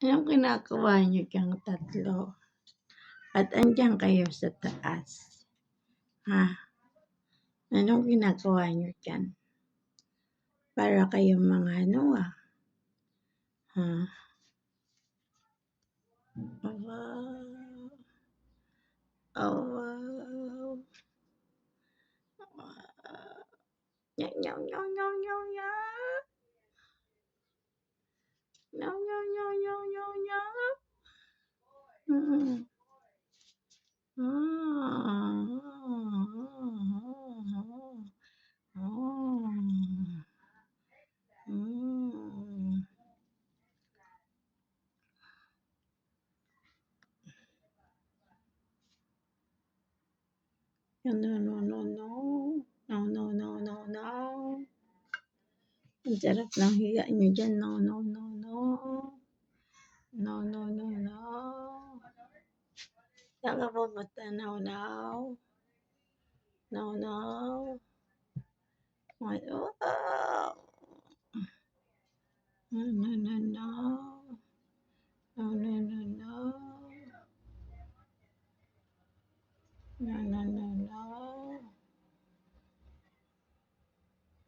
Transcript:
Anong ginagawa niyo diyang tatlo? At andiyan kayo sa taas? Ha? Anong ginagawa niyo diyan? Para kayong mga ano ha? Wow. Oh, wow. Nyaw, nyaw, nyaw, nyaw, nyaw, nyaw. Nyaw, nyaw, nyaw, nyaw, nyaw, nyaw. Mm. No, no, no, no, no. No, no, no, no, no. Ang sarap ng higa niyo dyan. No, no, no, no. No, no, no, no. Saan ka pupunta? No, no. No, no. Wow. No, no, no, no.